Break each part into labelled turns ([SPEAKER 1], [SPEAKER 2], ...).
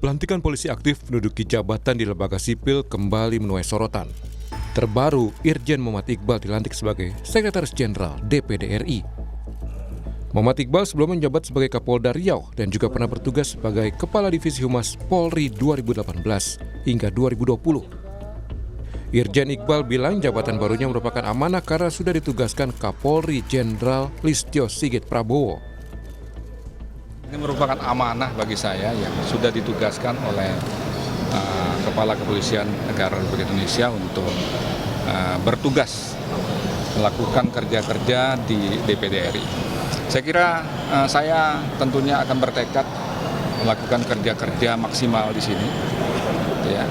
[SPEAKER 1] Pelantikan polisi aktif menduduki jabatan di lembaga sipil kembali menuai sorotan. Terbaru, Irjen Muhammad Iqbal dilantik sebagai Sekretaris Jenderal DPD RI. Muhammad Iqbal sebelumnya menjabat sebagai Kapolda Riau dan juga pernah bertugas sebagai Kepala Divisi Humas Polri 2018 hingga 2020. Irjen Iqbal bilang jabatan barunya merupakan amanah karena sudah ditugaskan Kapolri Jenderal Listio Sigit Prabowo.
[SPEAKER 2] Ini merupakan amanah bagi saya yang sudah ditugaskan oleh Kepala Kepolisian Negara Republik Indonesia untuk bertugas melakukan kerja-kerja di DPD RI. Saya kira saya tentunya akan bertekad melakukan kerja-kerja maksimal di sini, ya,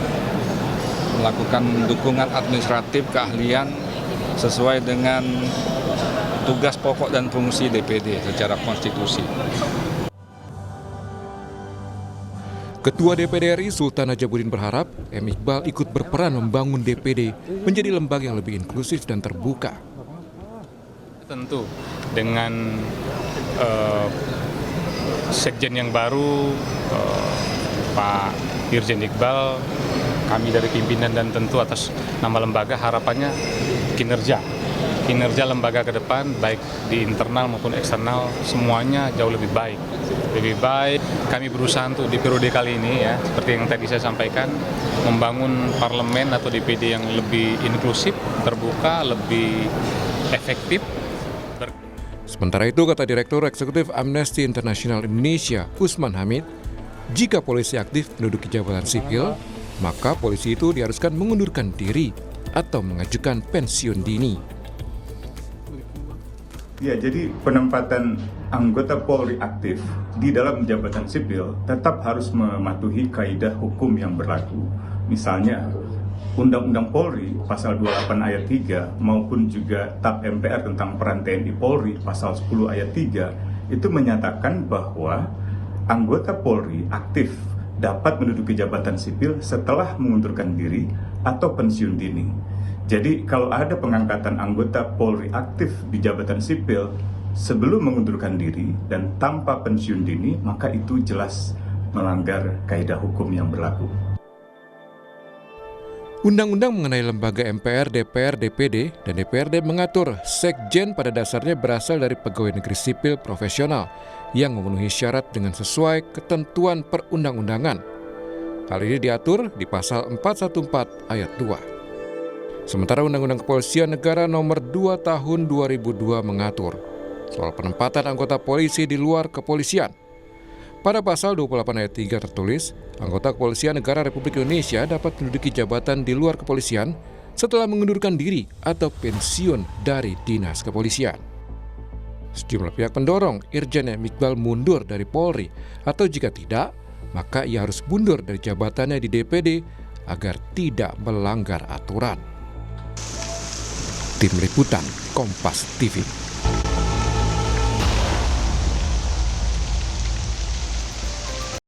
[SPEAKER 2] melakukan dukungan administratif keahlian sesuai dengan tugas pokok dan fungsi DPD secara konstitusi.
[SPEAKER 1] Ketua DPD RI Sultan Najamuddin berharap M. Iqbal ikut berperan membangun DPD menjadi lembaga yang lebih inklusif dan terbuka.
[SPEAKER 3] Tentu dengan Sekjen yang baru, Pak Irjen Iqbal, kami dari pimpinan dan tentu atas nama lembaga harapannya kinerja lembaga ke depan baik di internal maupun eksternal semuanya jauh lebih baik. Kami berusaha untuk di periode kali ini, ya, seperti yang tadi saya sampaikan, membangun parlemen atau DPD yang lebih inklusif, terbuka, lebih efektif.
[SPEAKER 1] Sementara itu, kata Direktur Eksekutif Amnesty International Indonesia, Usman Hamid, jika polisi aktif menduduki jabatan sipil, maka polisi itu diharuskan mengundurkan diri atau mengajukan pensiun dini.
[SPEAKER 4] Ya, jadi penempatan anggota Polri aktif di dalam jabatan sipil tetap harus mematuhi kaidah hukum yang berlaku. Misalnya, Undang-Undang Polri pasal 28 ayat 3 maupun juga TAP MPR tentang peran TNI Polri pasal 10 ayat 3 itu menyatakan bahwa anggota Polri aktif dapat menduduki jabatan sipil setelah mengundurkan diri atau pensiun dini. Jadi kalau ada pengangkatan anggota Polri aktif di jabatan sipil sebelum mengundurkan diri dan tanpa pensiun dini, maka itu jelas melanggar kaidah hukum yang berlaku.
[SPEAKER 1] Undang-undang mengenai lembaga MPR, DPR, DPD, dan DPRD mengatur sekjen pada dasarnya berasal dari pegawai negeri sipil profesional yang memenuhi syarat dengan sesuai ketentuan perundang-undangan. Hal ini diatur di pasal 414 ayat 2. Sementara Undang-Undang Kepolisian Negara Nomor 2 Tahun 2002 mengatur soal penempatan anggota polisi di luar kepolisian. Pada pasal 28 ayat 3 tertulis, anggota Kepolisian Negara Republik Indonesia dapat menduduki jabatan di luar kepolisian setelah mengundurkan diri atau pensiun dari dinas kepolisian. Sejumlah pihak mendorong Irjen Iqbal mundur dari Polri, atau jika tidak, maka ia harus mundur dari jabatannya di DPD agar tidak melanggar aturan. Tim Liputan Kompas TV.